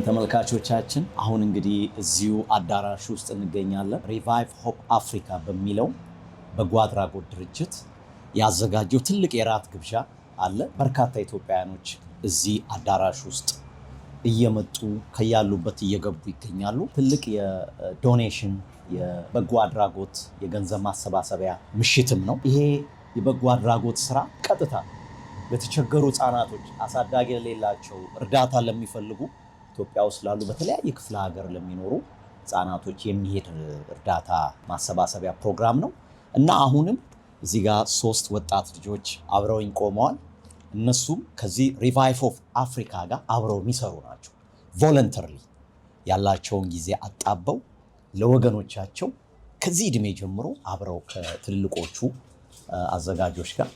ተመልካቾቻችን አሁን እንግዲህ እዚሁ አዳራሽ ውስጥ እንገኛለን። ሪቫይቭ ሆፕ አፍሪካ በሚለው በጎ አድራጎት ድርጅት ያዘጋጀው ትልቅ የራት ግብዣ አለ። በርካታ ኢትዮጵያውያኖች እዚህ አዳራሽ ውስጥ እየመጡ ከያሉበት እየገቡ ይገኛሉ። ትልቅ የዶኔሽን የበጎ አድራጎት የገንዘብ ማሰባሰቢያ ምሽትም ነው። ይሄ የበጎ አድራጎት ስራ ቀጥታ ለተቸገሩ ህጻናቶች፣ አሳዳጊ ለሌላቸው፣ እርዳታ ለሚፈልጉ ኢትዮጵያ ውስጥ ላሉ በተለያየ ክፍለ ሀገር ለሚኖሩ ህጻናቶች የሚሄድ እርዳታ ማሰባሰቢያ ፕሮግራም ነው እና አሁንም እዚህ ጋር 3 ወጣት ልጆች አብረውኝ ቆመዋል። እነሱም ከዚህ ሪቫይቭ ኦፍ አፍሪካ ጋር አብረው የሚሰሩ ናቸው። ቮለንተሪ ያላቸውን ጊዜ አጣበው ለወገኖቻቸው ከዚህ እድሜ ጀምሮ አብረው ከትልቆቹ አዘጋጆች ጋር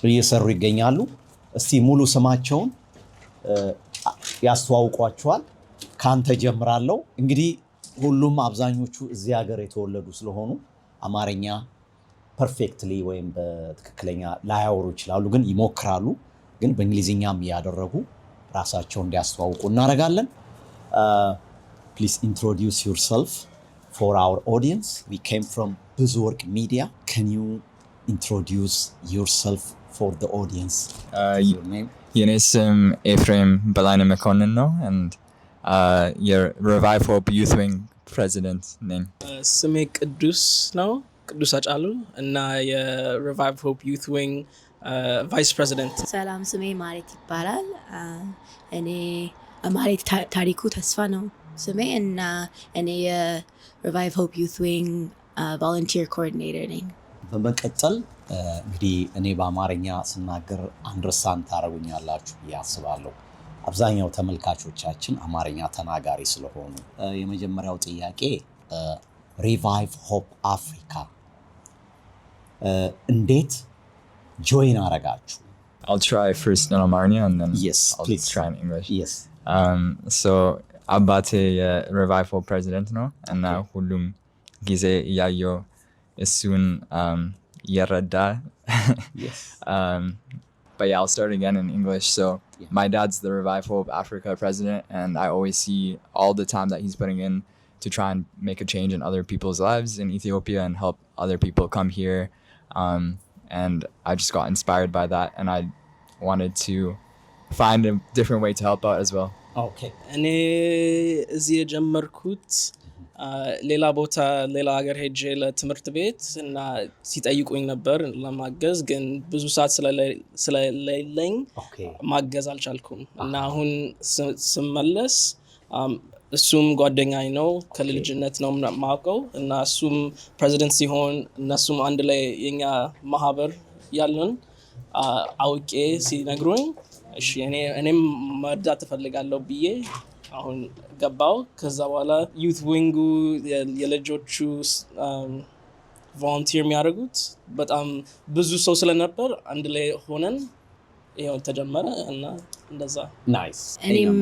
እየሰሩ ይገኛሉ። እስቲ ሙሉ ስማቸውን ያስተዋውቋቸዋል። ካንተ ጀምራለሁ። እንግዲህ ሁሉም አብዛኞቹ እዚህ ሀገር የተወለዱ ስለሆኑ አማርኛ ፐርፌክትሊ ወይም በትክክለኛ ላያወሩ ይችላሉ፣ ግን ይሞክራሉ። ግን በእንግሊዝኛም ያደረጉ ራሳቸውን እንዲያስተዋውቁ እናደርጋለን። Please introduce yourself for our audience. We came from Buzzwork Media. Can you introduce yourself for the audience? Your name? የኔ ስም ኤፍሬም በላይነህ መኮንን ነው and የሪቫይቭ ሆፕ ዩዝ ዊንግ ፕሬዚደንት ነኝ። ስሜ ቅዱስ ነው፣ ቅዱስ አጫሉ እና የሪቫይቭ ሆፕ ዩዝ ዊንግ ቫይስ ፕሬዚደንት። ሰላም፣ ስሜ ማሬት ይባላል። እኔ ማሬት ታሪኩ ተስፋ ነው ስሜ እና እኔ የሪቫይቭ ሆፕ ዩዝ ዊንግ ቮለንቲር ኮኦርዲኔተር ነኝ። በመቀጠል እንግዲህ እኔ በአማርኛ ስናገር አንደርስታንድ ታደርጉኛላችሁ ብዬ አስባለሁ። አብዛኛው ተመልካቾቻችን አማርኛ ተናጋሪ ስለሆኑ የመጀመሪያው ጥያቄ ሪቫይቭ ሆፕ አፍሪካ እንዴት ጆይን አረጋችሁ? I'll try first in Amharic and then please try in English. Yes. So አባቴ የሪቫይቭ ሆፕ ፕሬዚደንት ነው እና ሁሉም ጊዜ እያየሁ እሱን እየረዳ Yes. But yeah, I'll start again in English. So my dad's the Revive Hope Africa president, and I always see all the time that he's putting in to try and make a change in other people's lives in Ethiopia and help other people come here. And I just got inspired by that, and I wanted to find a different way to help out as well. Okay. እኔ እዚህ የጀመርኩት ሌላ ቦታ ሌላ ሀገር ሄጄ ለትምህርት ቤት እና ሲጠይቁኝ ነበር ለማገዝ፣ ግን ብዙ ሰዓት ስለሌለኝ ማገዝ አልቻልኩም እና አሁን ስመለስ እሱም ጓደኛዬ ነው፣ ከልጅነት ነው ማውቀው እና እሱም ፕሬዚደንት ሲሆን እነሱም አንድ ላይ የኛ ማህበር ያለን አውቄ ሲነግሩኝ እሺ እኔም መርዳት እፈልጋለሁ ብዬ አሁን ገባው ከዛ በኋላ ዩት ዊንጉ የልጆቹ ቮለንቲር የሚያደርጉት በጣም ብዙ ሰው ስለነበር አንድ ላይ ሆነን ይሄው ተጀመረ እና እንደዛ ናይስ እኔም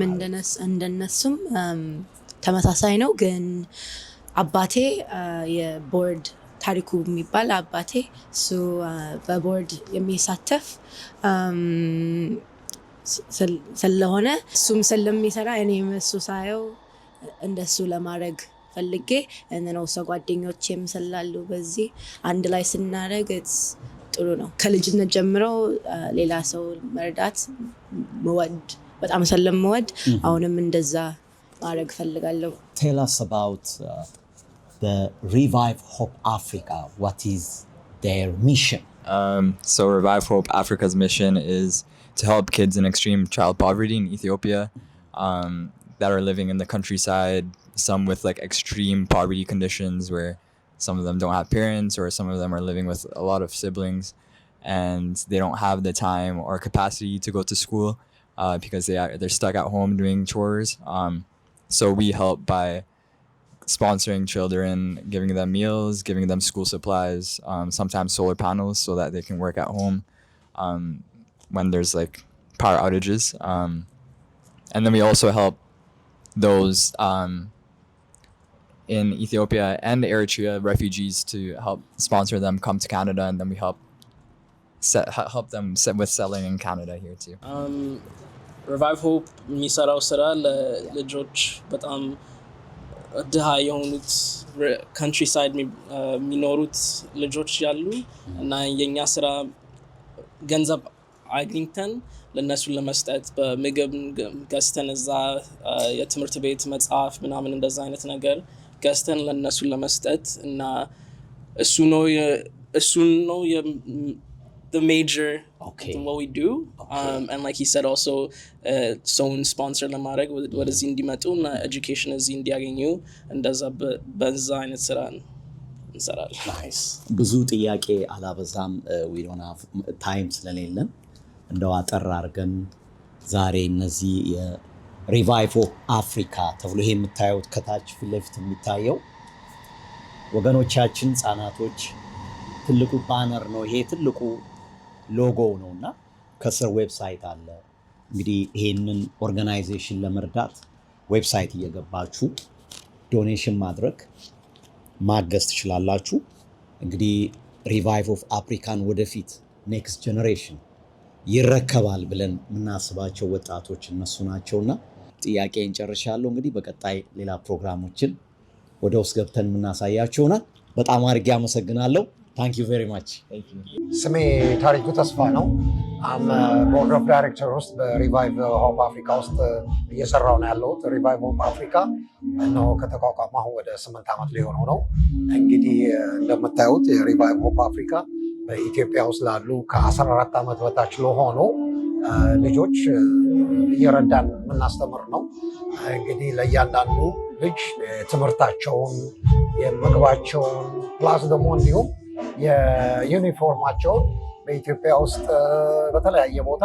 እንደነሱም ተመሳሳይ ነው ግን አባቴ የቦርድ ታሪኩ የሚባል አባቴ እሱ በቦርድ የሚሳተፍ ስለሆነ እሱም ስለሚሰራ እኔም እሱ ሳየው እንደሱ ለማድረግ ፈልጌ እንደነው ሰው ጓደኞቼም ስላሉ በዚህ አንድ ላይ ስናደርግ ጥሩ ነው ከልጅነት ጀምሮ ሌላ ሰው መርዳት መወድ በጣም ስለምወድ አሁንም እንደዛ ማድረግ ፈልጋለሁ Tell us about the Revive Hope Africa. What is their mission? So Revive Hope Africa's mission is to help kids in extreme child poverty in Ethiopia that are living in the countryside, some with like extreme poverty conditions where some of them don't have parents or some of them are living with a lot of siblings and they don't have the time or capacity to go to school because they're stuck at home doing chores. So we help by sponsoring children, giving them meals, giving them school supplies, sometimes solar panels so that they can work at home when there's like power outages. And then we also help those in Ethiopia and Eritrea refugees to help sponsor them come to Canada, and then we help them with settling in Canada here too. Revive Hope የሚሰራው ስራ ለልጆች በጣም ድሃ የሆኑት ካንትሪሳይድ የሚኖሩት ልጆች ያሉ እና የኛ ስራ ገንዘብ አግኝተን ለነሱ ለመስጠት በምግብ ገዝተን እዛ የትምህርት ቤት መጽሐፍ ምናምን እንደዛ አይነት ነገር ገዝተን ለነሱ ለመስጠት እና እሱ ነው the major thing what we do and like he said also someone sponsor ለማድረግ ወደዚህ እንዲመጡ እና education እዚህ እንዲያገኙ እንደዛ በዛ አይነት ስራ እንሰራለን ናይስ ብዙ ጥያቄ አላበዛም we don't have time ስለሌለን እንደው አጠር አድርገን ዛሬ እነዚህ የሪቫይቭ አፍሪካ ተብሎ ይሄ የምታዩት ከታች ፊት ለፊት የሚታየው ወገኖቻችን ህጻናቶች ትልቁ ባነር ነው ይሄ ትልቁ ሎጎ ነውና ከስር ዌብሳይት አለ እንግዲህ ይሄንን ኦርጋናይዜሽን ለመርዳት ዌብሳይት እየገባችሁ ዶኔሽን ማድረግ ማገዝ ትችላላችሁ እንግዲህ ሪቫይቭ ኦፍ አፍሪካን ወደፊት ኔክስት ጀነሬሽን ይረከባል ብለን ምናስባቸው ወጣቶች እነሱ ናቸውና ጥያቄን ጨርሻለሁ እንግዲህ በቀጣይ ሌላ ፕሮግራሞችን ወደ ውስጥ ገብተን ምናሳያችሁና በጣም አድርጌ አመሰግናለሁ Thank you very much. Thank you. ስሜ ታሪኩ ተስፋ ነው I'm board of director ውስጥ በሪቫይቭ ሆፕ አፍሪካ ውስጥ እየሰራው ነው ያለሁት ሪቫይቭ ሆፕ አፍሪካ ነው ከተቋቋመ አሁን ወደ 8 ዓመት ሊሆነው ነው እንግዲህ እንደምታዩት የሪቫይቭ ሆፕ አፍሪካ በኢትዮጵያ ውስጥ ላሉ ከ14 ዓመት በታች ለሆኑ ልጆች እየረዳን የምናስተምር ነው እንግዲህ ለእያንዳንዱ ልጅ ትምህርታቸውን የምግባቸውን ፕላስ ደግሞ እንዲሁም የዩኒፎርማቸውን በኢትዮጵያ ውስጥ በተለያየ ቦታ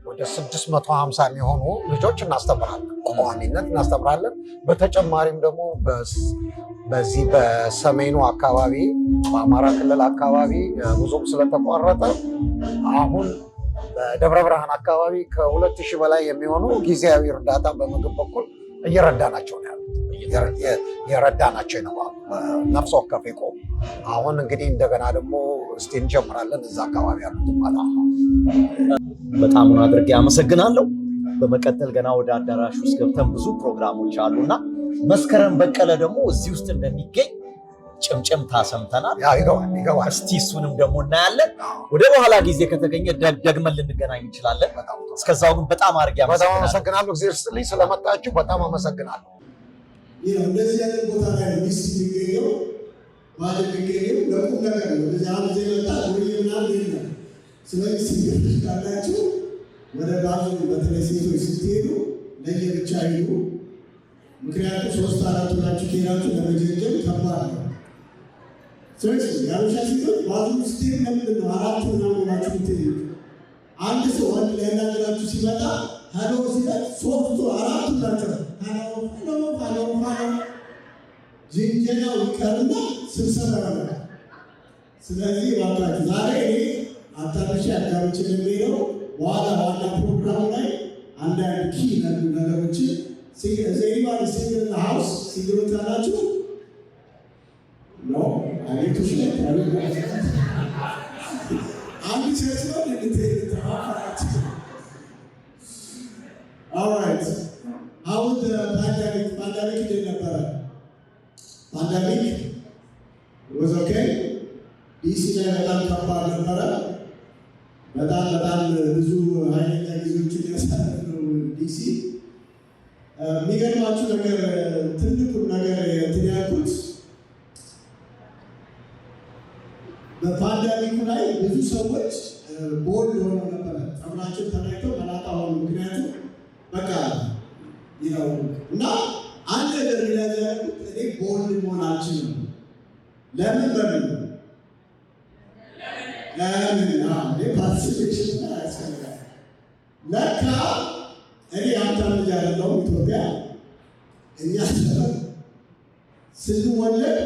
ወደ 650 የሚሆኑ ልጆች እናስተምራለን ቋሚነት እናስተምራለን በተጨማሪም ደግሞ በዚህ በሰሜኑ አካባቢ በአማራ ክልል አካባቢ ብዙም ስለተቋረጠ አሁን በደብረ ብርሃን አካባቢ ከ2000 በላይ የሚሆኑ ጊዜያዊ እርዳታ በምግብ በኩል እየረዳናቸው ነው የረዳናቸው ነው ነፍስ ወከፍ ይቆም አሁን እንግዲህ እንደገና ደግሞ እስቲ እንጀምራለን እዛ አካባቢ ያሉት ማለት ነው በጣም አድርጌ አመሰግናለሁ በመቀጠል ገና ወደ አዳራሽ ውስጥ ገብተን ብዙ ፕሮግራሞች አሉና መስከረም በቀለ ደግሞ እዚህ ውስጥ እንደሚገኝ ጭምጭምታ ሰምተናል ይገባል እስቲ እሱንም ደግሞ እናያለን ወደ በኋላ ጊዜ ከተገኘ ደግመን ልንገናኝ እንችላለን እስከዛው ግን በጣም አድርጌ አመሰግናለሁ እግዚአብሔር ይስጥልኝ ስለመጣችሁ በጣም አመሰግናለሁ እንደዚህ አይነት ቦታ ላይ ሚስት የሚገኘው ማለት የሚገኘው ለቁም ነገር ነው እንደዚህ አንድ ዘመጣ ወይምናል ይላል ስለዚህ ሲገርምሽ ካላችሁ ወደ ባዙ በተለይ ሴቶች ስትሄዱ ለየብቻ ይሉ ምክንያቱም 3-4 ናችሁ ከሄዳችሁ ለመጀንጀን ከባድ ነው ስለዚህ ያሉሻ ሴቶች ባዙ ስትሄዱ ለምንድን ነው 4 ምናምን ናችሁ ትሄዱ አንድ ሰው ወንድ ሊያናግራችሁ ሲመጣ ሀሎ ሲለት ሶስቱ አራቱ ናቸው ሀሎ ጅንጀናው ይቀርና ስብሰባ ያደርጋል። ስለዚህ እባካችሁ ዛሬ አታርሻ አዳምጭ የሚለው ዋና ፕሮግራም ላይ አንዳንድ ኪ ነገሮችን ዘይባል ሲንግል ሃውስ ሲንግሎች አላችሁ ነው አቤቶች ላይ አንድ ቸርች ነው Alright. How was the pandemic? Pandemic did not Pandemic was okay. DC ላይ በጣም ከባድ ነበረ። በጣም ብዙ ኃይለኛ ጊዜዎችን ያሳለፍነው ዲሲ። የሚገርማችሁ ነገር ትልቁ ነገር እንትን ያልኩት በፓንዳሚኩ ላይ ብዙ ሰዎች ቦልድ ሆነው ነበረ። ጸጉራቸው ተላይተው መላጣ ሆኑ። ምክንያቱም በቃ ይኸው እና አንድ ነገር ሪላይዝ ያደረኩት እኔ ቦልድ መሆን አልችልም። ለምን ፓርቲሲፔሽን ያስፈልጋል። ለካ እኔ ሀብታም ልጅ አይደለሁም። ኢትዮጵያ እኛ ሰፈር ስንወለድ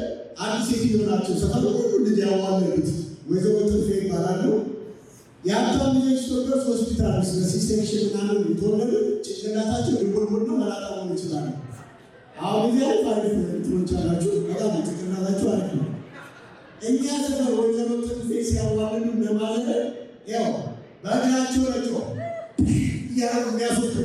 አንድ ሴትዮ ናቸው ሰፈር ሁሉ ልጅ ያዋለዱት ወይዘሮ ጥልፌ ይባላሉ። የሀብታም ልጆች ኢትዮጵያ ሆስፒታል ውስጥ በሲሴክሽን ምናምን የተወለዱ ጭንቅላታቸው ሊጎልጎል ነው መላጣ ሆኑ ይችላሉ። አሁን ጊዜ አሪፍ እንትኖች አላችሁ። በጣም ጭንቅላታቸው አሪፍ ነው። እኛ ሰፈር ወይዘሮ ጥልፌ ሲያዋልዱ ለማለት ያው በእግራቸው ነጮ እያሉ የሚያስወጡ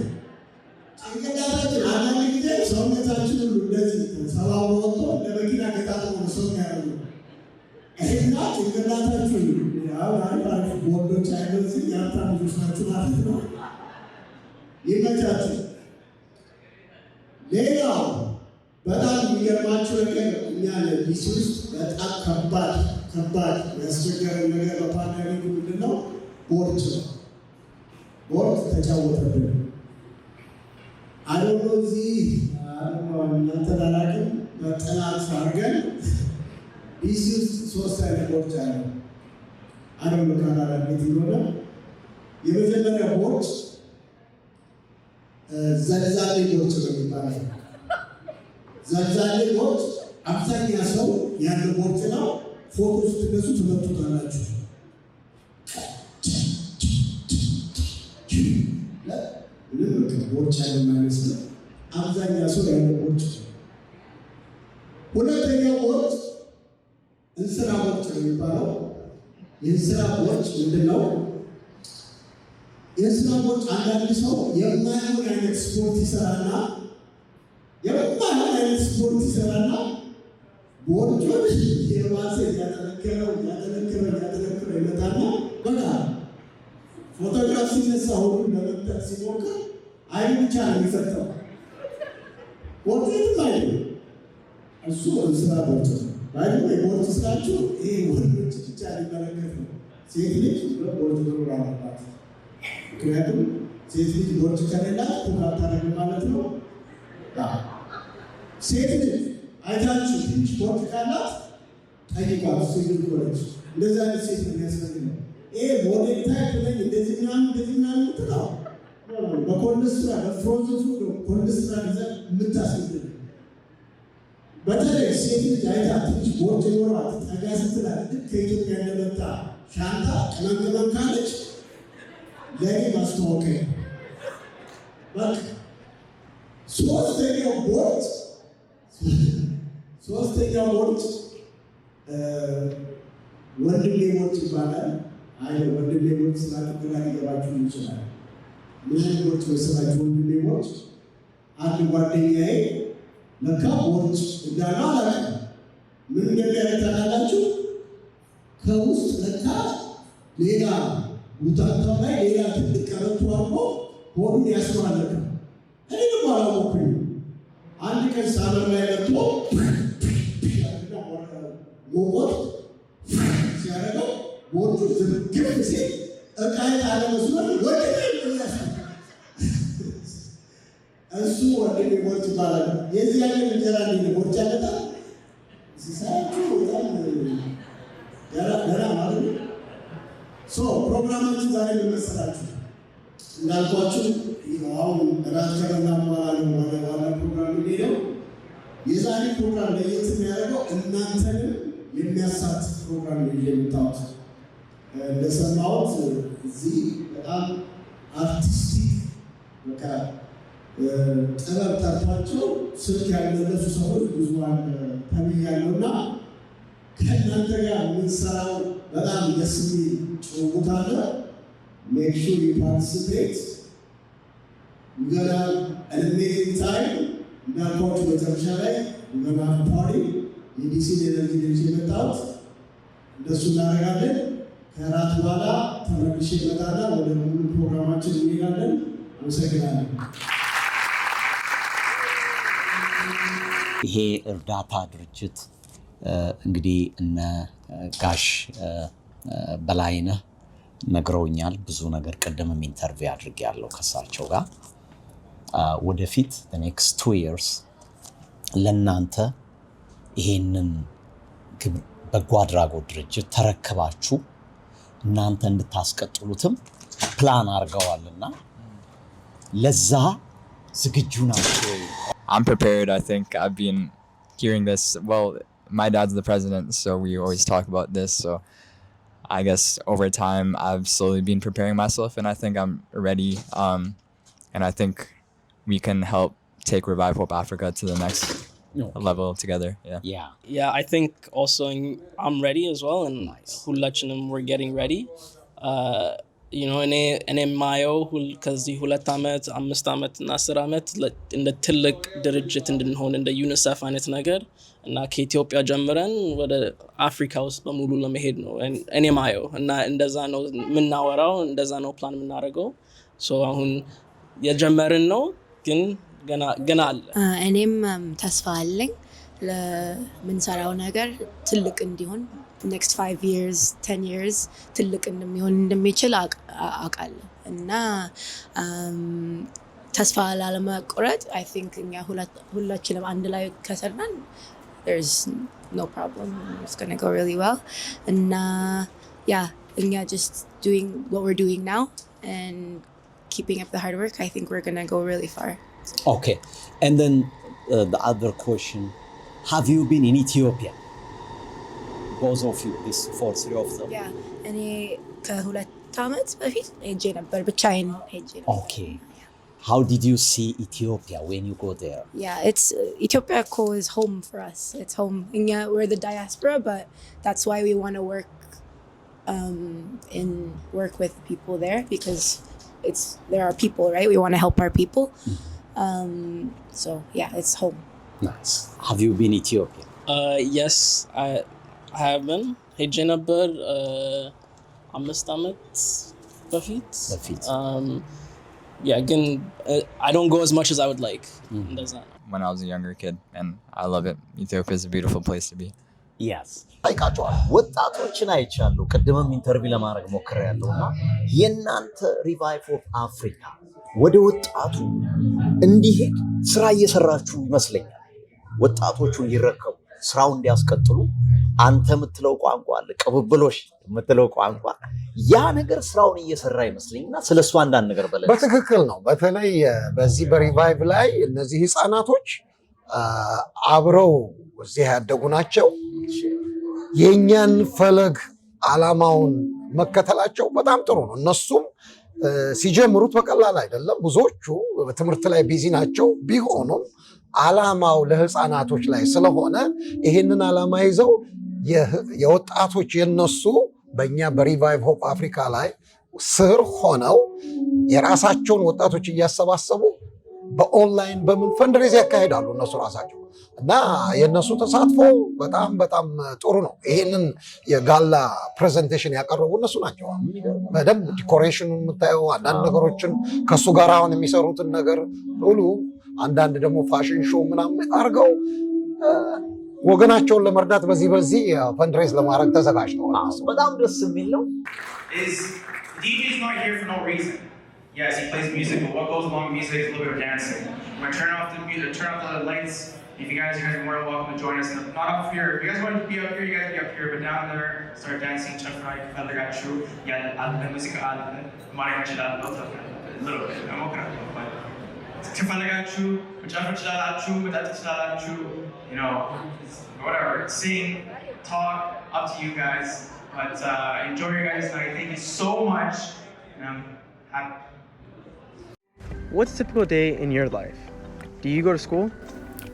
ጭንቅላታችን አንዳንድ ጊዜ ሰውነታችን ሁሉ እንደዚህ ሰባብሮ ወጥቶ እንደ መኪና ገጣጥሞ ሰው ያደርጉ እና ጭንቅላታችን አሪፍ ቦልዶች አይነት የሀብታም ልጆች ናችሁ ማለት ነው። ይመቻችሁ። ሌላው በጣም የሚገርማችሁ ነገር እኛ ዲሲ ውስጥ በጣም ከባድ ያስቸገረው ነገር በፓንዳሚክ ምንድን ነው? ቦርጭ ነው። ቦርጭ ተጫወተብን። አዶኖ እዚህ እናንተ ላላቅም በጥናት አድርገን ዲሲ ውስጥ 3 አይነት ቦርጭ አለ። አዶኖ ካናዳ ቤት እንደሆነ የመጀመሪያ ቦርጭ ዘልዛሌ ቦርጭ ነው የሚባለው። ዘልዛሌ ቦርጭ አብዛኛ ሰው ያለ ቦርጭ ነው። ፎቶ ስትነሱ ትመጡታላችሁ። ምንም ቦርጭ ያለ ማይመስል አብዛኛ ሰው ያለ ቦርጭ። ሁለተኛው ቦርጭ እንስራ ቦርጭ ነው የሚባለው። የእንስራ ቦርጭ ምንድን ነው? የእንስራ ቦርጭ አንዳንድ ሰው የማይሆን አይነት ስፖርት ይሰራና ቦርጩን የባሰ እያጠነከረው ይመጣና በቃ ፎቶግራፍ ሲነሳ ሁሉ ለመጠት ሲሞክር አይኑ ብቻ ነው የሚፈጠው። ቦርጩ የትም አይደለም። እሱ እንስራ ቦርጭ ነው። የቦርጭ ስራችሁ ይሄ ወንዶች ብቻ ሊመለከት ነው። ሴት ልጅ ቦርጭ ኖር አለባት። ምክንያቱም ሴት ልጅ ቦርጭ ከሌላት ኩራት ታደርግ ማለት ነው። ሴት ልጅ አይታችሁ ትንሽ ቦርጭ ካላት ጠይቋት። ሴት ልጅ እንደዚህ አይነት ሴት ነው የሚያስፈልገው። ይሄ ሞዴል ታይፕ ላይ እንደዚህ ምናምን ትላው በኮንስትራ በፍሮዝን ፉድ ኮንስትራ ይዘን የምታስገድል በተለይ ሴት ልጅ አይታ ትንሽ ቦርጭ ኖሯት ጠጋ ስትላት ልክ ከኢትዮጵያ እንደመጣ ሻንጣ ቅመም ካለች ለእኔ ማስተዋወቂያ በቃ። ሶስተኛው ቦርጭ ወንድሜ ቦርጭ ይባላል። ወንድሜ ቦርጭ ስላልግራ ሊገባችሁ ይችላል። ምን ቦርጭ መሰላችሁ? ወንድሜ ቦርጭ አንድ ጓደኛዬ ለካ ቦርጭ እንዳለ አላውቅም። ምን እንደሚያደርግ ታውቃላችሁ? ከውስጥ ለካ ሌላ ጉታታው ላይ ሌላ ትልቅ ቀበቶ አድርጎ ሆዱን ያስባለካ። እኔ ደግሞ አላወኩኝ። አንድ ቀን ሳበር ላይ መጥቶ ሞቆት ሲያደርገው ቦርጩ ዝርግፍ ሲል እቃዬ አለመስሎኝ ወደ እሱ ወንድሜ ቦርጭ ይባላል። የዚህ ያለ እንጀራ ቦርጭ ያለታል ሲሳያችሁ በጣም ገራ ማለት ነው። ፕሮግራማችን ዛሬ መሰላችሁ እንዳልኳችሁ አሁን ራስ ከበላ በኋላ ነው ወደ ዋና ፕሮግራም ሄደው የዛሬ ፕሮግራም ለየት የሚያደርገው እናንተንም የሚያሳትፍ ፕሮግራም ነው የምታዩት። እንደሰማሁት እዚህ በጣም አርቲስቲክ በቃ ጥበብ ጠርቷቸው ስልክ ያልመለሱ ሰዎች ብዙ ተብያለሁና ከእናንተ ጋር የምንሰራው በጣም ደስ የሚል ጭውውት አለ። ሜክ ሹር ዩ ፓርቲሲፔት ገና አሜዚንግ ታይም እንዳልኳችሁ መጨረሻ ላይ ገና ፓርቲ የዲሲ ኤነርጂ ድርጅት የመጣሁት እንደሱ እናደርጋለን። ከራት በኋላ ተመልሼ እመጣና ወደ ሙሉ ፕሮግራማችን እንሄዳለን። አመሰግናለሁ። ይሄ እርዳታ ድርጅት እንግዲህ እነ ጋሽ በላይነህ ነግረውኛል ብዙ ነገር። ቅድምም ኢንተርቪው አድርጌያለሁ ከሳቸው ጋር። ወደፊት the next 2 years ለእናንተ ይሄንን በጎ አድራጎት ድርጅት ተረክባችሁ እናንተ እንድታስቀጥሉትም ፕላን አድርገዋልና ለዛ ዝግጁ ናችሁ? I'm prepared. I think I've been hearing this. Well, my dad's the president, so we always talk about this. So I guess over time, I've slowly been preparing myself, and I think I'm ready. And I think we can help take Revive Hope Africa to the next level together. Yeah, I think also I'm ready as well, and ሁላችንም we're getting ready. You know, እኔ የማየው ከዚህ 2 ዓመት 5 ዓመት እና 10 ዓመት እንደ ትልቅ ድርጅት እንድንሆን እንደ ዩኒሴፍ አይነት ነገር እና ከኢትዮጵያ ጀምረን ወደ አፍሪካ ውስጥ በሙሉ ለመሄድ ነው እኔ የማየው እና እንደዛ ነው የምናወራው፣ እንደዛ ነው ፕላን የምናደርገው። ሶ አሁን የጀመርን ነው ግን ገና አለ። እኔም ተስፋ አለኝ ለምንሰራው ነገር ትልቅ እንዲሆን next 5 years 10 years ትልቅ እንደሚችል አውቃለሁ እና ተስፋ ላለመቁረጥ I think እኛ ሁላችንም አንድ ላይ ከሰራን there's no problem, it's going to go really well. And እኛ just doing what we're doing now and keeping up the hard work, I think we're going to go really far. Okay, and then the other question, have you been in Ethiopia? Both of you, this 3 of them? Yeah, እኔ ከ2 ዓመት በፊት ሄጄ ነበር፣ ብቻዬን ሄጄ ነበር። Okay. How did you see Ethiopia when you go there? Yeah, Ethiopia is home for us. It's home. We're the diaspora, but that's why we want to work with people there, because there are people, right? We want to help our people. So yeah, it's home. Nice. Have you been Ethiopia? Yes, I have been. ሄጄ ነበር 5 ዓመት በፊት። Yeah, again, I don't go as much as I would like. When I was a younger kid, and I love it. Ethiopia is a beautiful place to be. Yes. አይቃቸዋል ወጣቶችን አይቻለሁ። ቅድምም ኢንተርቪው ለማድረግ ሞክሬያለሁና የእናንተ ሪቫይቭ ኦፍ አፍሪካ ወደ ወጣቱ እንዲሄድ ስራ እየሰራችሁ ይመስለኛል። ወጣቶቹን ሊረከቡ ስራውን እንዲያስቀጥሉ አንተ የምትለው ቋንቋ አለ፣ ቅብብሎሽ የምትለው ቋንቋ፣ ያ ነገር ስራውን እየሰራ ይመስለኝና ስለሱ አንዳንድ ነገር በለኝ። በትክክል ነው። በተለይ በዚህ በሪቫይቭ ላይ እነዚህ ህፃናቶች አብረው እዚህ ያደጉ ናቸው። የኛን ፈለግ አላማውን መከተላቸው በጣም ጥሩ ነው። እነሱም ሲጀምሩት በቀላል አይደለም። ብዙዎቹ በትምህርት ላይ ቢዚ ናቸው። ቢሆኑም አላማው ለህፃናቶች ላይ ስለሆነ ይህንን አላማ ይዘው የወጣቶች የነሱ በእኛ በሪቫይቭ ሆፕ አፍሪካ ላይ ስር ሆነው የራሳቸውን ወጣቶች እያሰባሰቡ በኦንላይን በምን ፈንድሬዝ ያካሄዳሉ እነሱ ራሳቸው እና የነሱ ተሳትፎ በጣም በጣም ጥሩ ነው። ይህንን የጋላ ፕሬዘንቴሽን ያቀረቡ እነሱ ናቸው። በደንብ ዲኮሬሽን የምታየው አንዳንድ ነገሮችን ከሱ ጋር አሁን የሚሰሩትን ነገር ሁሉ አንዳንድ ደግሞ ፋሽን ሾው ምናምን አድርገው ወገናቸውን ለመርዳት በዚህ ፈንድሬዝ ለማድረግ ተዘጋጅተዋል። በጣም ደስ የሚል ነው። Yes, he plays music, but what goes along with music is a little bit of dancing. I'm going to turn off the music, turn off the lights. If you guys are more than welcome to join us. Not up here. If you guys want to be up here, you guys be up here. But down there, start dancing. Chakra, Feather got true. Yeah, the music, a little bit. I'm okay, but ከፈለጋችሁ መጨፈር ትችላላችሁ፣ መጠጥ ትችላላችሁ, you know, whatever, sing, talk, up to you guys. But enjoy your guys' night. Thank you so much. And I'm happy. What's a typical day in your life? Do you go to school?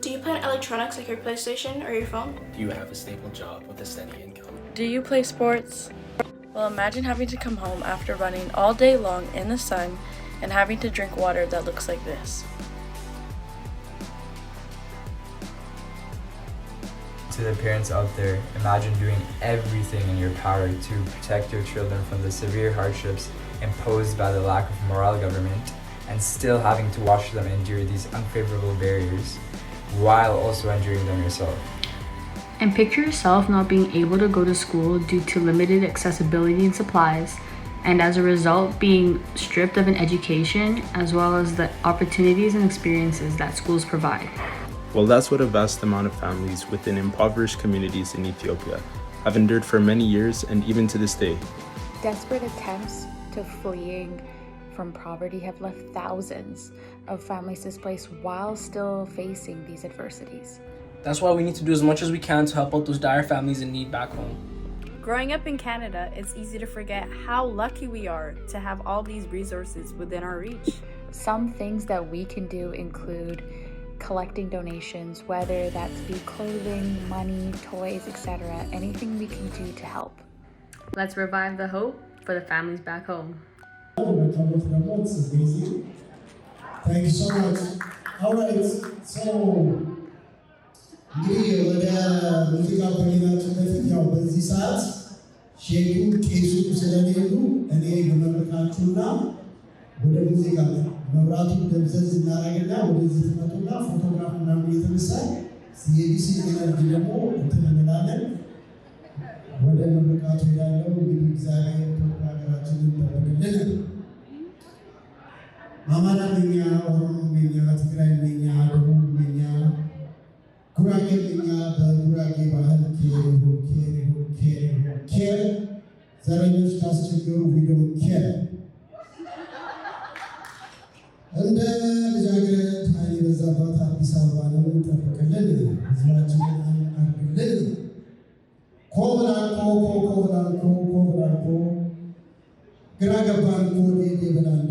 Do you play electronics like your PlayStation or your phone? Do you have a stable job with a steady income? Do you play sports? Well, imagine having to come home after running all day long in the sun and having to drink water that looks like this. To the parents out there, imagine doing everything in your power to protect your children from the severe hardships imposed by the lack of moral government, and still having to watch them endure these unfavorable barriers while also enduring them yourself. And picture yourself not being able to go to school due to limited accessibility and supplies, and as a result being stripped of an education as well as the opportunities and experiences that schools provide. Well, that's what a vast amount of families within impoverished communities in Ethiopia have endured for many years and even to this day. Desperate attempts to fleeing from poverty have left thousands of families displaced while still facing these adversities. That's why we need to do as much as we can to help out those dire families in need back home. Growing up in Canada, it's easy to forget how lucky we are to have all these resources within our reach. Some things that we can do include collecting donations, whether that be clothing, money, toys, etc. Anything we can do to help. Let's revive the hope for the families back home. Thank you so much. All right, so እንግዲህ ወደ ሙዚቃ ከመሄዳችን በፊት ያው በዚህ ሰዓት ሼኩ ቄሱ ስለሌሉ እኔ በመምረቃችሁና ወደ ሙዚቃ መብራቱ ደብዘዝ እናደርግና ወደዚህ ትመጡና ፎቶግራፍ ምናምን እየተነሳ የቢሲ ኤነርጂ ደግሞ እንትን እንላለን። ወደ መምረቃቱ ሄዳለሁ። እንግዲህ እግዚአብሔር ሀገራችንን ይጠብቅልን። አማራኛ፣ ኦሮሞኛ፣ ትግራይኛ፣ ደቡብኛ፣ ጉራጌኛ በጉራጌ ባህል ኬር ዘረኞች ካስቸገሩ ቪዲዮ ኬር እንደ ልጃገረድ ኃይል የበዛባት አዲስ አበባን ጠብቅልን፣ ህዝባችንን አድርግልን። ኮብላኮ ኮብላኮ ግራ ገባን እኮ ዴዴ ብላንዴ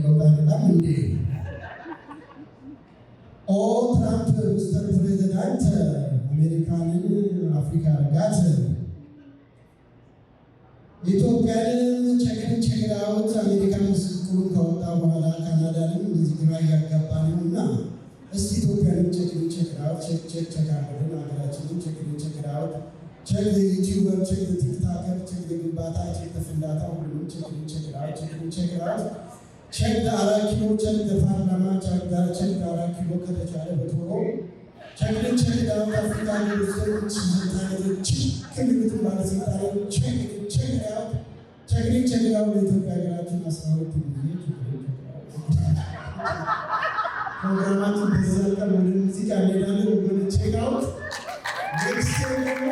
ለውጣ በጣም እንዴ ኦ ትራምፕ ሚስተር ፕሬዚዳንት አሜሪካንን አፍሪካ ረጋት ኢትዮጵያንን ቸግዳውት አሜሪካን ምስክሩን ከወጣ በኋላ ካናዳንም እዚህ ግራ እያጋባ ነው እና እስቲ ኢትዮጵያንን ቸግዳውት ቸክ አድርገን ሀገራችንን ቸግዳውት ቸክ ዩቲዩበር ቸክ ቲክታከር ቸክ ግንባታ ቸክ ፍንዳታ ሁሉም ቸግዳውት ቸክ 4 ኪሎ ቸክ ፓርላማ ቸክ 4 ኪሎ ከተቻለ በቶሎ ቸክ አፍሪካ ሚኒስትሮች ስልጣኖች ክልሉት ባለስልጣኖች ቸክ ለኢትዮጵያ ሀገራችን 12 ጊዜ ፕሮግራማችን በዘልቀ ወደ ሙዚቃ እንሄዳለን። ወደ ቼክ አውት ኔክስት ደግሞ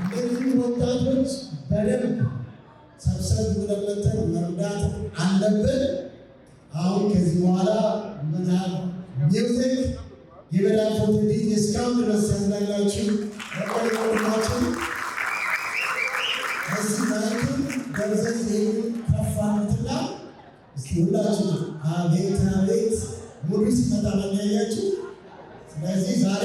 እነዚህ ወጣቶች በደንብ ሰብሰብ ብለን መርዳት አለብን። አሁን ከዚህ በኋላ ምናል ሚውዚክ የበዳል ፎቶ ዲት እስካሁን ድረስ ያዝናላችሁ ወጣቶቻችን እዚህ ማለትም ገንዘብ ይህን ከፋኑትና እስኪ ሁላችሁ አቤት አቤት ሙሉ ሲመጣ መለያያችሁ። ስለዚህ ዛሬ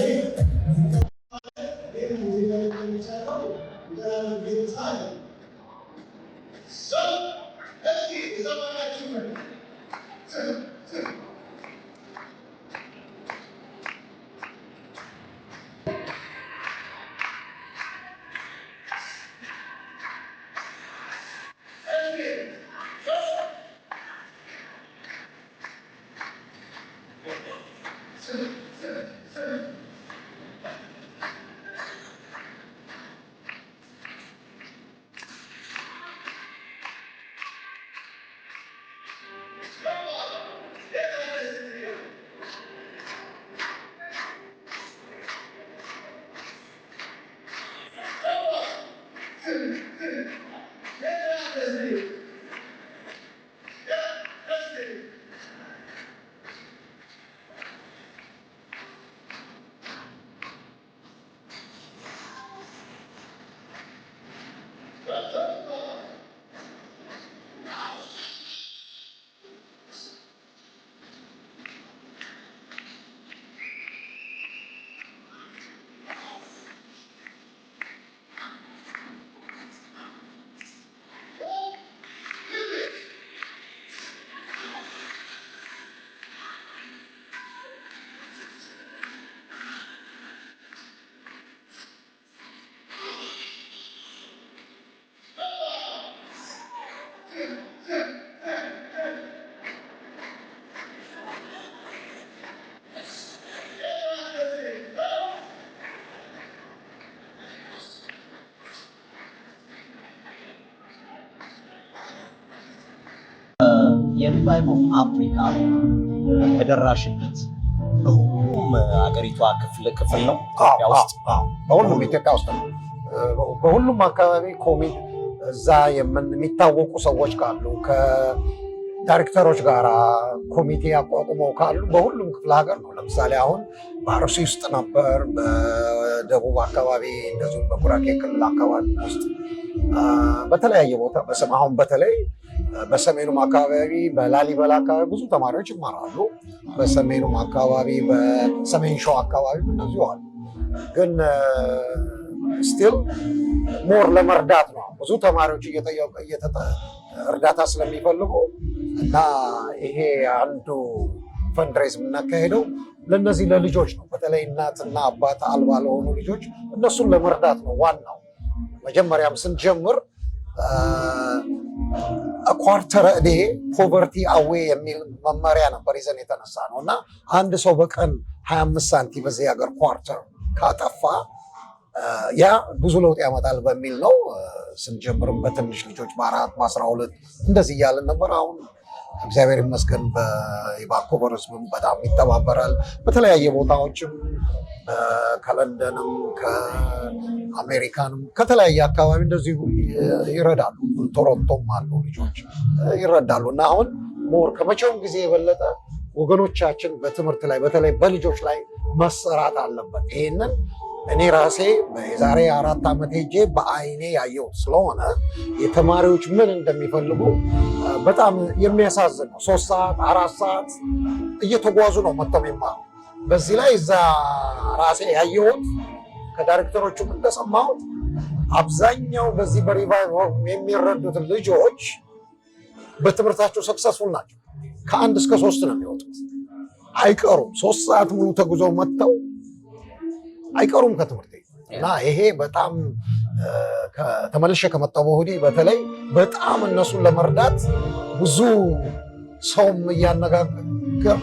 የሪቫይቭ ኦፍ አፍሪካ ተደራሽነት በሁሉም አገሪቷ ክፍል ነው ኢትዮጵያ ውስጥ በሁሉም ኢትዮጵያ ውስጥ ነው። በሁሉም አካባቢ ኮሚቴ እዛ የሚታወቁ ሰዎች ካሉ ከዳይሬክተሮች ጋር ኮሚቴ አቋቁመው ካሉ በሁሉም ክፍለ ሀገር ነው። ለምሳሌ አሁን በአርሲ ውስጥ ነበር፣ በደቡብ አካባቢ እንደዚሁም በጉራጌ ክልል አካባቢ ውስጥ በተለያየ ቦታ አሁን በተለይ በሰሜኑም አካባቢ በላሊበላ አካባቢ ብዙ ተማሪዎች ይማራሉ። በሰሜኑም አካባቢ በሰሜን ሸዋ አካባቢ እንደዚሁ አሉ። ግን ስቲል ሞር ለመርዳት ነው ብዙ ተማሪዎች እርዳታ ስለሚፈልጉ እና ይሄ አንዱ ፈንድሬዝ የምናካሄደው ለነዚህ ለልጆች ነው። በተለይ እናትና አባት አልባ ለሆኑ ልጆች እነሱን ለመርዳት ነው ዋናው። መጀመሪያም ስንጀምር ኳርተር ዴ ፖቨርቲ አዌ የሚል መመሪያ ነበር ይዘን የተነሳ ነው እና አንድ ሰው በቀን 25 ሳንቲም በዚህ ሀገር ኳርተር ካጠፋ ያ ብዙ ለውጥ ያመጣል በሚል ነው። ስንጀምርም በትንሽ ልጆች በ4 በ12 እንደዚህ እያለን ነበር። አሁን እግዚአብሔር ይመስገን በባንኮቨር ህዝብም በጣም ይተባበራል። በተለያየ ቦታዎችም ከለንደንም ከአሜሪካንም ከተለያየ አካባቢ እንደዚሁ ይረዳሉ። ቶሮንቶም አሉ ልጆች ይረዳሉ እና አሁን ሞር ከመቼውም ጊዜ የበለጠ ወገኖቻችን በትምህርት ላይ በተለይ በልጆች ላይ መሰራት አለበት። ይህንን እኔ ራሴ የዛሬ 4 ዓመት ሄጄ በአይኔ ያየሁት ስለሆነ የተማሪዎች ምን እንደሚፈልጉ በጣም የሚያሳዝን ነው። 3 ሰዓት 4 ሰዓት እየተጓዙ ነው መጥተው የሚማሩ። በዚህ ላይ እዛ ራሴ ያየሁት ከዳይሬክተሮቹም እንደሰማሁት አብዛኛው በዚህ በሪቫይቭ የሚረዱት ልጆች በትምህርታቸው ሰክሰስፉል ናቸው። ከ1 እስከ 3 ነው የሚወጡት፣ አይቀሩም። 3 ሰዓት ሙሉ ተጉዘው መጥተው አይቀሩም ከትምህርት እና ይሄ በጣም ተመልሼ ከመጣሁ በኋላ በተለይ በጣም እነሱን ለመርዳት ብዙ ሰውም እያነጋገር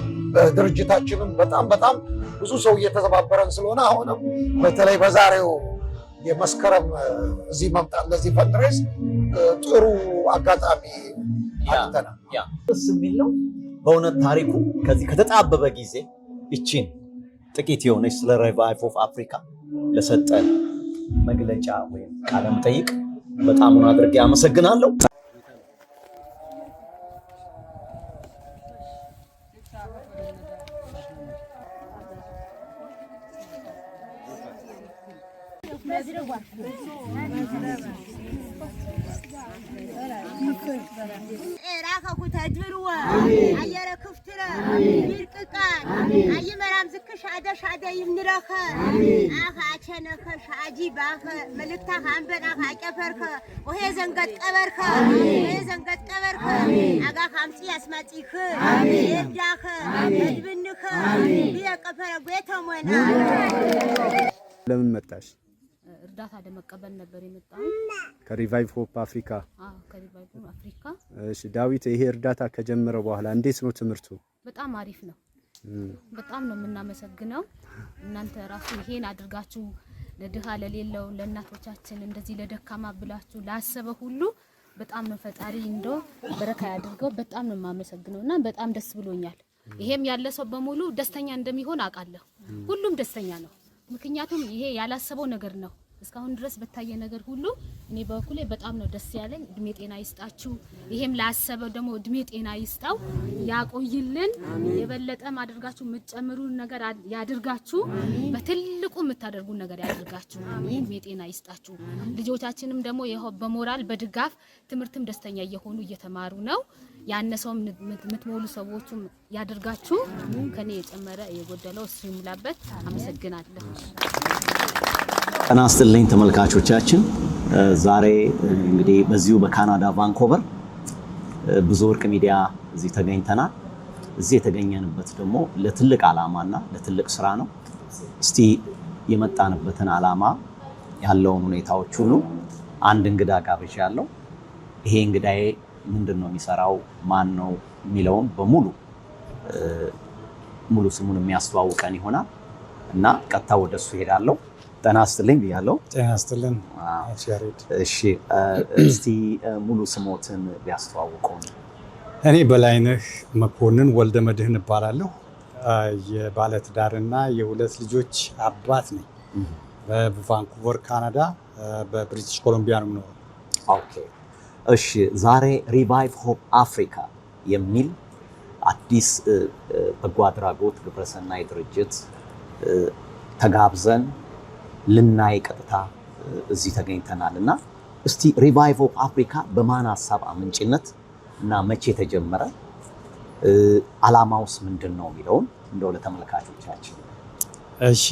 ድርጅታችንም በጣም ብዙ ሰው እየተተባበረን ስለሆነ አሁንም በተለይ በዛሬው የመስከረም እዚህ መምጣት ለዚህ ፈንድሬዝ ጥሩ አጋጣሚ አግኝተናል። ደስ የሚል ነው በእውነት ታሪኩ ከዚህ ከተጣበበ ጊዜ ይቺን ጥቂት የሆነች ስለ ሪቫይቭ ኦፍ አፍሪካ ለሰጠን መግለጫ ወይም ቃለ መጠይቅ በጣም አድርጌ አመሰግናለሁ። ለምን መጣሽ? እርዳታ ለመቀበል ነበር የመጣው ከሪቫይቭ ሆፕ አፍሪካ። ከሪቫይቭ ሆፕ አፍሪካ። እሺ ዳዊት፣ ይሄ እርዳታ ከጀመረ በኋላ እንዴት ነው ትምህርቱ? በጣም አሪፍ ነው። በጣም ነው የምናመሰግነው። እናንተ ራሱ ይሄን አድርጋችሁ ለድሃ ለሌለው ለእናቶቻችን እንደዚህ ለደካማ ብላችሁ ላሰበ ሁሉ በጣም ነው ፈጣሪ እንደው በረካ ያድርገው። በጣም ነው የማመሰግነውና በጣም ደስ ብሎኛል። ይሄም ያለ ሰው በሙሉ ደስተኛ እንደሚሆን አውቃለሁ። ሁሉም ደስተኛ ነው። ምክንያቱም ይሄ ያላሰበው ነገር ነው። እስካሁን ድረስ በታየ ነገር ሁሉ እኔ በኩሌ በጣም ነው ደስ ያለኝ። እድሜ ጤና ይስጣችሁ። ይሄም ላሰበው ደግሞ እድሜ ጤና ይስጣው፣ ያቆይልን። የበለጠ ማድርጋችሁ የምትጨምሩ ነገር ያድርጋችሁ። በትልቁ የምታደርጉ ነገር ያድርጋችሁ። እድሜ ጤና ይስጣችሁ። ልጆቻችንም ደግሞ ይሄው በሞራል በድጋፍ ትምህርትም ደስተኛ እየሆኑ እየተማሩ ነው። ያነሰውም የምትሞሉ ሰዎችም ያድርጋችሁ። ከኔ የጨመረ የጎደለው እሱ ይሙላበት። አመሰግናለሁ። ጤና ይስጥልኝ ተመልካቾቻችን። ዛሬ እንግዲህ በዚሁ በካናዳ ቫንኮቨር ብዙ ወርቅ ሚዲያ እዚህ ተገኝተናል። እዚህ የተገኘንበት ደግሞ ለትልቅ ዓላማና ለትልቅ ስራ ነው። እስቲ የመጣንበትን ዓላማ ያለውን ሁኔታዎች ሁሉ አንድ እንግዳ ጋብዣለሁ። ይሄ እንግዳዬ ምንድነው የሚሰራው፣ ማን ነው የሚለውን በሙሉ ሙሉ ስሙን የሚያስተዋውቀን ይሆናል እና ቀጥታ ወደሱ ሄዳለሁ። ጤና ይስጥልኝ ብያለሁ። ጤና ይስጥልን ያሬድ። እሺ፣ እስቲ ሙሉ ስሞትን ቢያስተዋውቁን። እኔ በላይነህ መኮንን ወልደ መድህን እባላለሁ። የባለትዳርና የሁለት ልጆች አባት ነኝ። በቫንኩቨር ካናዳ በብሪቲሽ ኮሎምቢያ ነው የምኖረው። ኦኬ እሺ፣ ዛሬ ሪቫይቭ ሆፕ አፍሪካ የሚል አዲስ በጎ አድራጎት ግብረሰናይ ድርጅት ተጋብዘን ልናይ ቀጥታ እዚህ ተገኝተናል እና እስቲ ሪቫይቭ ሆፕ አፍሪካ በማን ሀሳብ አመንጭነት እና መቼ ተጀመረ፣ ዓላማውስ ምንድን ነው የሚለውን እንደው ለተመልካቾቻችን። እሺ፣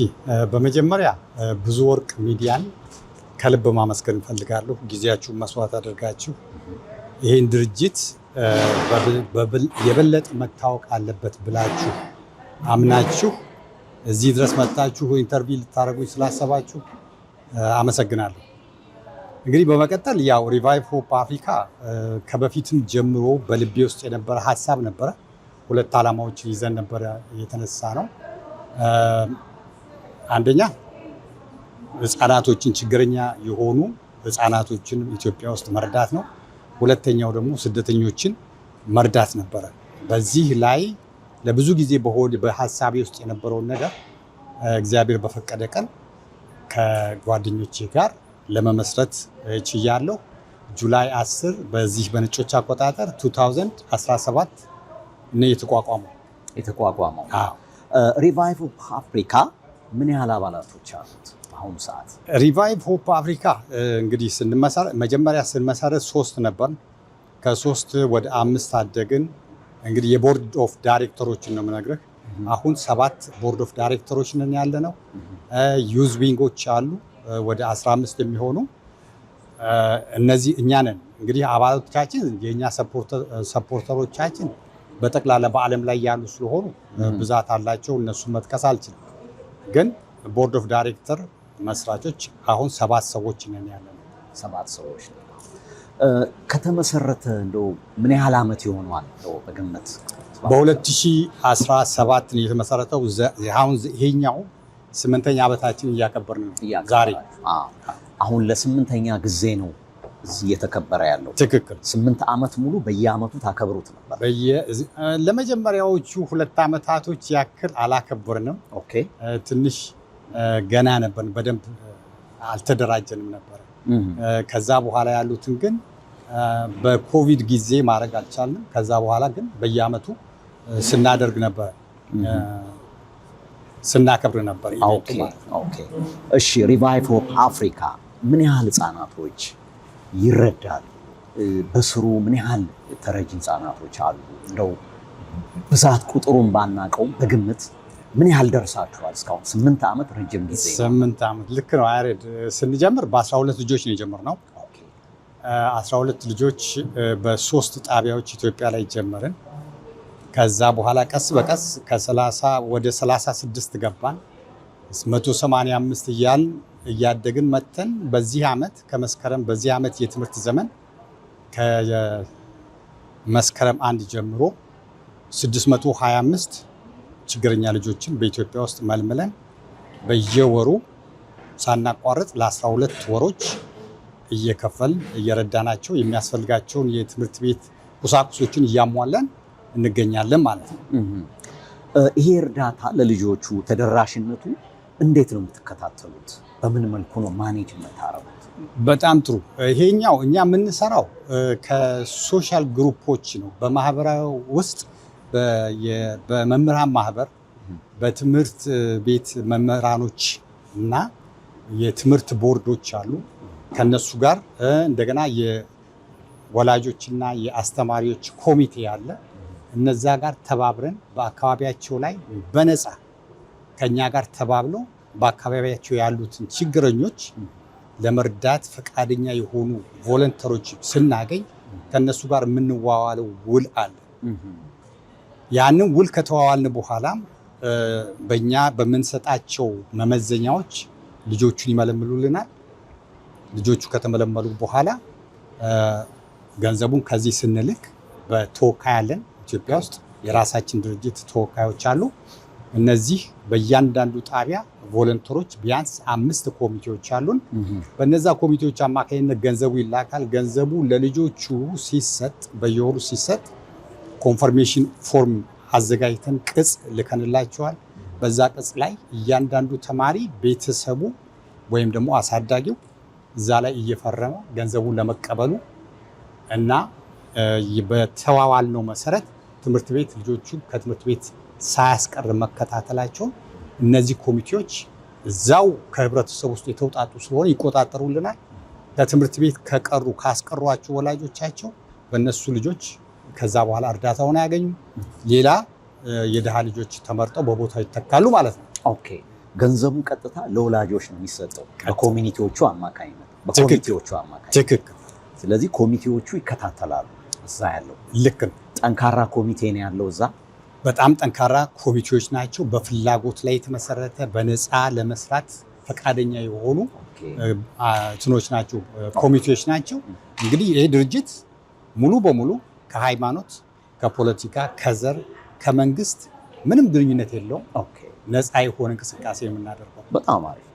በመጀመሪያ ብዙ ወርቅ ሚዲያን ከልብ ማመስገን እንፈልጋለሁ። ጊዜያችሁን መስዋዕት አድርጋችሁ ይህን ድርጅት የበለጠ መታወቅ አለበት ብላችሁ አምናችሁ እዚህ ድረስ መጣችሁ ኢንተርቪው ልታደርጉኝ ስላሰባችሁ አመሰግናለሁ። እንግዲህ በመቀጠል ያው ሪቫይቭ ሆፕ አፍሪካ ከበፊትም ጀምሮ በልቤ ውስጥ የነበረ ሀሳብ ነበረ። ሁለት ዓላማዎችን ይዘን ነበረ የተነሳ ነው። አንደኛ ህፃናቶችን፣ ችግረኛ የሆኑ ህፃናቶችን ኢትዮጵያ ውስጥ መርዳት ነው። ሁለተኛው ደግሞ ስደተኞችን መርዳት ነበረ። በዚህ ላይ ለብዙ ጊዜ በሀሳቤ ውስጥ የነበረውን ነገር እግዚአብሔር በፈቀደ ቀን ከጓደኞቼ ጋር ለመመስረት ችያለሁ። ጁላይ 10 በዚህ በነጮች አቆጣጠር 2017 ነው የተቋቋመው። ሪቫይቭ ሆፕ አፍሪካ ምን ያህል አባላቶች አሉት በአሁኑ ሰዓት? ሪቫይቭ ሆፕ አፍሪካ እንግዲህ መጀመሪያ ስንመሰረት 3 ነበር። ከ3 ወደ 5 አደግን። እንግዲህ የቦርድ ኦፍ ዳይሬክተሮችን ነው የምነግርህ። አሁን 7 ቦርድ ኦፍ ዳይሬክተሮች ነን ያለ ነው። ዩዝ ዊንጎች አሉ ወደ 15 የሚሆኑ። እነዚህ እኛ ነን እንግዲህ አባሎቻችን፣ የእኛ ሰፖርተሮቻችን በጠቅላላ በዓለም ላይ ያሉ ስለሆኑ ብዛት አላቸው። እነሱን መጥቀስ አልችልም፣ ግን ቦርድ ኦፍ ዳይሬክተር መስራቾች አሁን 7 ሰዎች ነን ያለ ነው። 7 ሰዎች ነው። ከተመሰረተ እንደው ምን ያህል ዓመት ይሆነዋል በግምት? በ2017 ነው የተመሰረተው። አሁን ይሄኛው 8ኛ ዓመታችን እያከበርን ነው ዛሬ። አሁን ለ8ኛ ጊዜ ነው እዚህ እየተከበረ ያለው። ትክክል። 8 ዓመት ሙሉ በየዓመቱ ታከብሩት ነበር? ለመጀመሪያዎቹ 2 ዓመታቶች ያክል አላከበርንም። ኦኬ። ትንሽ ገና ነበርን፣ በደንብ አልተደራጀንም ነበር። ከዛ በኋላ ያሉትን ግን በኮቪድ ጊዜ ማድረግ አልቻልንም። ከዛ በኋላ ግን በየዓመቱ ስናደርግ ነበር፣ ስናከብር ነበር። እሺ፣ ሪቫይቭ ሆፕ አፍሪካ ምን ያህል ህፃናቶች ይረዳሉ? በስሩ ምን ያህል ተረጂ ህፃናቶች አሉ? እንደው ብዛት ቁጥሩን ባናቀውም በግምት ምን ያህል ደርሳችኋል እስካሁን? 8 ዓመት ረጅም ጊዜ ነው። 8 ዓመት ልክ ነው ያሬድ። ስንጀምር በ12 ልጆች ነው የጀመርነው። 12 ልጆች በ3 ጣቢያዎች ኢትዮጵያ ላይ ጀመርን። ከዛ በኋላ ቀስ በቀስ ከ30 ወደ 36 ገባን። 185 እያልን እያደግን መተን በዚህ ዓመት በዚህ ዓመት የትምህርት ዘመን ከመስከረም 1 ጀምሮ 625 ችግረኛ ልጆችን በኢትዮጵያ ውስጥ መልምለን በየወሩ ሳናቋርጥ ለ12 ወሮች እየከፈልን እየረዳናቸው የሚያስፈልጋቸውን የትምህርት ቤት ቁሳቁሶችን እያሟለን እንገኛለን ማለት ነው። ይሄ እርዳታ ለልጆቹ ተደራሽነቱ እንዴት ነው የምትከታተሉት? በምን መልኩ ነው ማኔጅ የምታረጉት? በጣም ጥሩ። ይሄኛው እኛ የምንሰራው ከሶሻል ግሩፖች ነው። በማህበራዊ ውስጥ በመምህራን ማህበር፣ በትምህርት ቤት መምህራኖች እና የትምህርት ቦርዶች አሉ። ከነሱ ጋር እንደገና የወላጆችና የአስተማሪዎች ኮሚቴ አለ። እነዛ ጋር ተባብረን በአካባቢያቸው ላይ በነፃ ከኛ ጋር ተባብለው በአካባቢያቸው ያሉትን ችግረኞች ለመርዳት ፈቃደኛ የሆኑ ቮለንተሮች ስናገኝ ከነሱ ጋር የምንዋዋለው ውል አለ። ያንን ውል ከተዋዋልን በኋላ በእኛ በምንሰጣቸው መመዘኛዎች ልጆቹን ይመለምሉልናል። ልጆቹ ከተመለመሉ በኋላ ገንዘቡን ከዚህ ስንልክ በተወካይ አለን። ኢትዮጵያ ውስጥ የራሳችን ድርጅት ተወካዮች አሉ። እነዚህ በእያንዳንዱ ጣቢያ ቮለንተሮች ቢያንስ 5 ኮሚቴዎች አሉን። በነዛ ኮሚቴዎች አማካኝነት ገንዘቡ ይላካል። ገንዘቡ ለልጆቹ ሲሰጥ በየወሩ ሲሰጥ ኮንፈርሜሽን ፎርም አዘጋጅተን ቅጽ ልከንላቸዋል። በዛ ቅጽ ላይ እያንዳንዱ ተማሪ ቤተሰቡ ወይም ደግሞ አሳዳጊው እዛ ላይ እየፈረመ ገንዘቡን ለመቀበሉ እና በተዋዋልነው መሰረት ትምህርት ቤት ልጆቹን ከትምህርት ቤት ሳያስቀር መከታተላቸውን እነዚህ ኮሚቴዎች እዛው ከህብረተሰቡ ውስጥ የተውጣጡ ስለሆነ ይቆጣጠሩልናል። ከትምህርት ቤት ካስቀሯቸው ወላጆቻቸው በእነሱ ልጆች ከዛ በኋላ እርዳታውን አያገኙም። ሌላ የድሃ ልጆች ተመርጠው በቦታው ይተካሉ ማለት ነው። ኦኬ፣ ገንዘቡ ቀጥታ ለወላጆች ነው የሚሰጠው በኮሚኒቲዎቹ አማካኝነት። ትክክል። ስለዚህ ኮሚቴዎቹ ይከታተላሉ። እዛ ያለው ልክ ነው። ጠንካራ ኮሚቴ ነው ያለው እዛ። በጣም ጠንካራ ኮሚቴዎች ናቸው። በፍላጎት ላይ የተመሰረተ በነፃ ለመስራት ፈቃደኛ የሆኑ እንትኖች ናቸው፣ ኮሚቴዎች ናቸው። እንግዲህ ይህ ድርጅት ሙሉ በሙሉ ከሃይማኖት፣ ከፖለቲካ፣ ከዘር፣ ከመንግስት ምንም ግንኙነት የለውም። ነፃ የሆነ እንቅስቃሴ የምናደርገው። በጣም አሪፍ።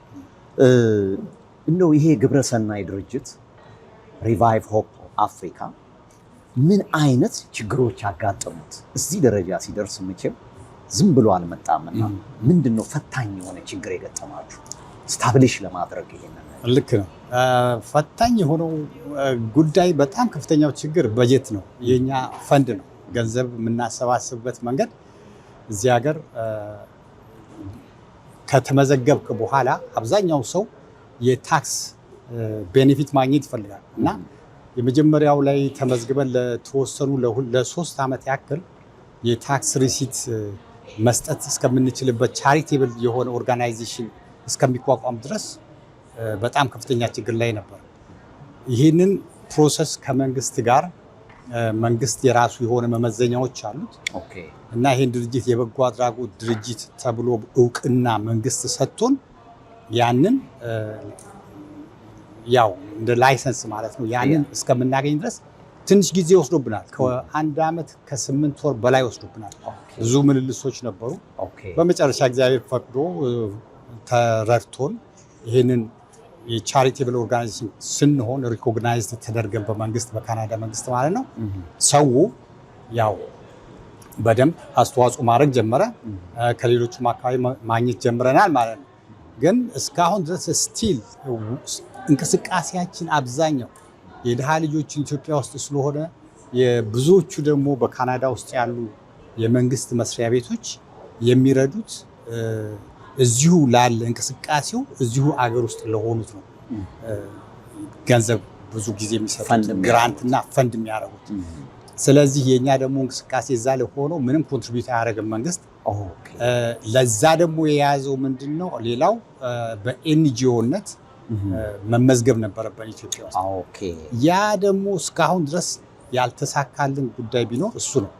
እንደው ይሄ ግብረሰናይ ድርጅት ሪቫይቭ ሆፕ አፍሪካ ምን አይነት ችግሮች ያጋጠሙት እዚህ ደረጃ ሲደርስ? መቼም ዝም ብሎ አልመጣምና ምንድነው ፈታኝ የሆነ ችግር የገጠማችሁ ስታብሊሽ ለማድረግ? ይሄንን ልክ ነው። ፈታኝ የሆነው ጉዳይ በጣም ከፍተኛው ችግር በጀት ነው። የኛ ፈንድ ነው። ገንዘብ የምናሰባስብበት መንገድ እዚህ ሀገር ከተመዘገብክ በኋላ አብዛኛው ሰው የታክስ ቤኔፊት ማግኘት ይፈልጋል እና የመጀመሪያው ላይ ተመዝግበን ለተወሰኑ ለ3 ዓመት ያክል የታክስ ሪሲት መስጠት እስከምንችልበት ቻሪቴብል የሆነ ኦርጋናይዜሽን እስከሚቋቋም ድረስ በጣም ከፍተኛ ችግር ላይ ነበር። ይህንን ፕሮሰስ ከመንግስት ጋር መንግስት የራሱ የሆነ መመዘኛዎች አሉት እና ይህን ድርጅት የበጎ አድራጎት ድርጅት ተብሎ እውቅና መንግስት ሰጥቶን ያንን ያው እንደ ላይሰንስ ማለት ነው ያንን እስከምናገኝ ድረስ ትንሽ ጊዜ ወስዶብናል። ከ1 ዓመት ከ8 ወር በላይ ወስዶብናል። ብዙ ምልልሶች ነበሩ። በመጨረሻ እግዚአብሔር ፈቅዶ ተረድቶን ይህንን የቻሪቴብል ኦርጋናይዜሽን ስንሆን ሪኮግናይዝድ ተደርገን በመንግስት በካናዳ መንግስት ማለት ነው ሰው ያው በደንብ አስተዋጽኦ ማድረግ ጀመረ። ከሌሎችም አካባቢ ማግኘት ጀምረናል ማለት ነው። ግን እስካሁን ድረስ ስቲል እንቅስቃሴያችን አብዛኛው የድሃ ልጆችን ኢትዮጵያ ውስጥ ስለሆነ የብዙዎቹ ደግሞ በካናዳ ውስጥ ያሉ የመንግስት መስሪያ ቤቶች የሚረዱት እዚሁ ላለ እንቅስቃሴው እዚሁ አገር ውስጥ ለሆኑት ነው ገንዘብ ብዙ ጊዜ የሚሰጡት ግራንትና ፈንድ የሚያደርጉት። ስለዚህ የኛ ደግሞ እንቅስቃሴ እዛ ላይ ሆኖ ምንም ኮንትሪቢዩት አያደርግም መንግስት። ለዛ ደግሞ የያዘው ምንድነው ሌላው በኤንጂኦነት መመዝገብ ነበረበት ኢትዮጵያ ውስጥ። ያ ደግሞ እስካሁን ድረስ ያልተሳካልን ጉዳይ ቢኖር እሱ ነው።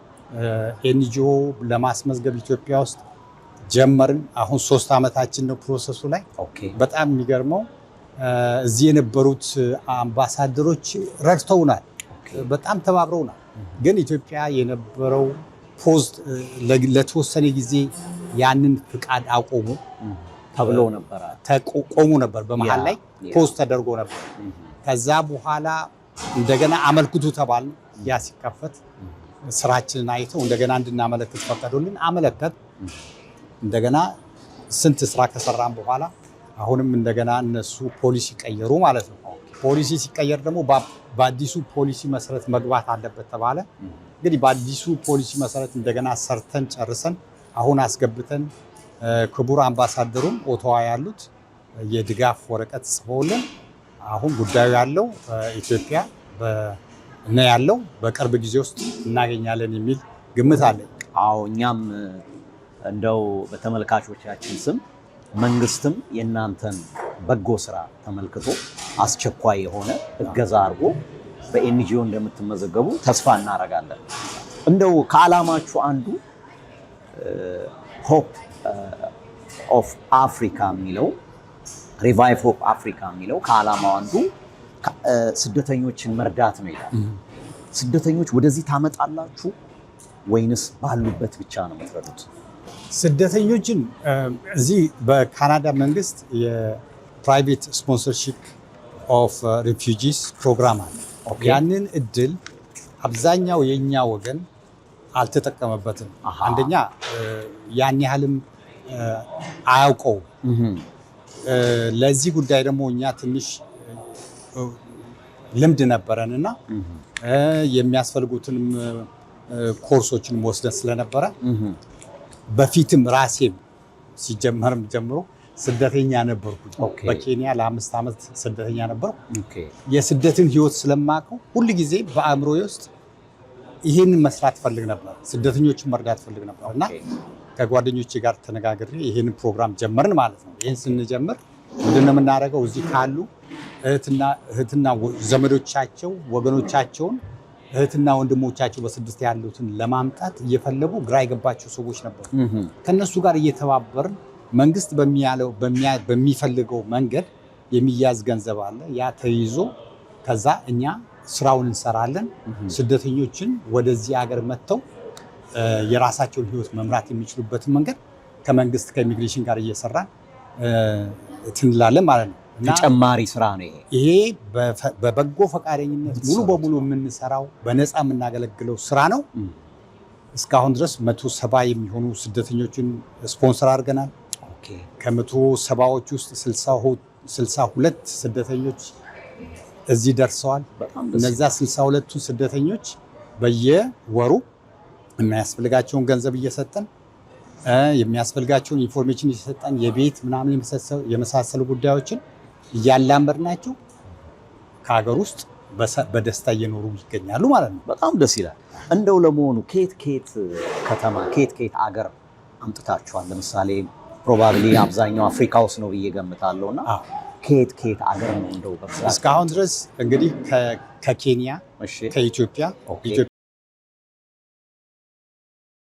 ኤንጂኦ ለማስመዝገብ ኢትዮጵያ ውስጥ ጀመርን። አሁን 3 ዓመታችን ነው ፕሮሰሱ ላይ። በጣም የሚገርመው እዚህ የነበሩት አምባሳደሮች ረድተውናል፣ በጣም ተባብረውናል። ግን ኢትዮጵያ የነበረው ፖስት ለተወሰነ ጊዜ ያንን ፍቃድ አቆሙ ተብሎ ነበር፣ ቆሙ ነበር። በመሃል ላይ ፖስት ተደርጎ ነበር። ከዛ በኋላ እንደገና አመልክቱ ተባልን። ያ ሲከፈት ስራችንን አይተው እንደገና እንድናመለክት ፈቀዱልን። አመለከት እንደገና ስንት ስራ ከሰራን በኋላ አሁንም እንደገና እነሱ ፖሊሲ ቀየሩ ማለት ነው። ፖሊሲ ሲቀየር ደግሞ በአዲሱ ፖሊሲ መሰረት መግባት አለበት ተባለ። እንግዲህ በአዲሱ ፖሊሲ መሰረት እንደገና ሰርተን ጨርሰን አሁን አስገብተን ክቡር አምባሳደሩም ኦቶዋ ያሉት የድጋፍ ወረቀት ጽፈውልን አሁን ጉዳዩ ያለው ኢትዮጵያ ነው ያለው። በቅርብ ጊዜ ውስጥ እናገኛለን የሚል ግምት አለኝ። አዎ እኛም እንደው በተመልካቾቻችን ስም መንግስትም የእናንተን በጎ ስራ ተመልክቶ አስቸኳይ የሆነ እገዛ አድርጎ በኤንጂኦ እንደምትመዘገቡ ተስፋ እናደርጋለን። እንደው ከዓላማችሁ አንዱ ሆፕ ኦፍ አፍሪካ የሚለው ሪቫይቭ ሆፕ አፍሪካ የሚለው ከዓላማው አንዱ ስደተኞችን መርዳት ነው ይላል። ስደተኞች ወደዚህ ታመጣላችሁ ወይንስ ባሉበት ብቻ ነው የምትረዱት? ስደተኞችን እዚህ በካናዳ መንግስት የፕራይቬት ስፖንሰርሺፕ ኦፍ ሪፊውጂስ ፕሮግራም አለ። ያንን እድል አብዛኛው የኛ ወገን አልተጠቀመበትም። አንደኛ ያን ያህልም አያውቀው። ለዚህ ጉዳይ ደግሞ እኛ ትንሽ ልምድ ነበረንና የሚያስፈልጉትንም ኮርሶችን ወስደን ስለነበረ በፊትም ራሴም ሲጀመርም ጀምሮ ስደተኛ ነበርኩ። በኬንያ ለ5 ዓመት ስደተኛ ነበርኩ። የስደትን ህይወት ስለማውቀው ሁሉ ጊዜ በአእምሮዬ ውስጥ ይሄንን መስራት ፈልግ ነበር፣ ስደተኞችን መርዳት ፈልግ ነበር እና ከጓደኞቼ ጋር ተነጋግሬ ይሄንን ፕሮግራም ጀመርን ማለት ነው። ይሄን ስንጀምር ምንድነው የምናደርገው? እዚህ ካሉ እህትና ዘመዶቻቸው ወገኖቻቸውን እህትና ወንድሞቻቸው በስደት ያሉትን ለማምጣት እየፈለጉ ግራ የገባቸው ሰዎች ነበሩ። ከነሱ ጋር እየተባበርን መንግስት በሚፈልገው መንገድ የሚያዝ ገንዘብ አለ። ያ ተይዞ ከዛ እኛ ስራውን እንሰራለን። ስደተኞችን ወደዚህ ሀገር መጥተው የራሳቸውን ህይወት መምራት የሚችሉበትን መንገድ ከመንግስት ከኢሚግሬሽን ጋር እየሰራን ትንላለን ማለት ነው። ተጨማሪ ስራ ነው ይሄ በበጎ ፈቃደኝነት ሙሉ በሙሉ የምንሰራው በነፃ የምናገለግለው ስራ ነው። እስካሁን ድረስ 170 የሚሆኑ ስደተኞችን ስፖንሰር አድርገናል። ከ170ዎች ውስጥ 62 ስደተኞች እዚህ ደርሰዋል። እነዛ 62ቱ ስደተኞች በየወሩ የሚያስፈልጋቸውን ገንዘብ እየሰጠን የሚያስፈልጋቸውን ኢንፎርሜሽን እየሰጠን የቤት ምናምን የመሳሰሉ ጉዳዮችን እያላመድናቸው ከሀገር ውስጥ በደስታ እየኖሩ ይገኛሉ ማለት ነው። በጣም ደስ ይላል። እንደው ለመሆኑ ከየት ከተማ ከየት አገር አምጥታችኋል? ለምሳሌ ፕሮባብሊ አብዛኛው አፍሪካ ውስጥ ነው ብዬ ገምታለሁና ከየት አገር ነው እንደው? እስካሁን ድረስ እንግዲህ ከኬንያ፣ ከኢትዮጵያ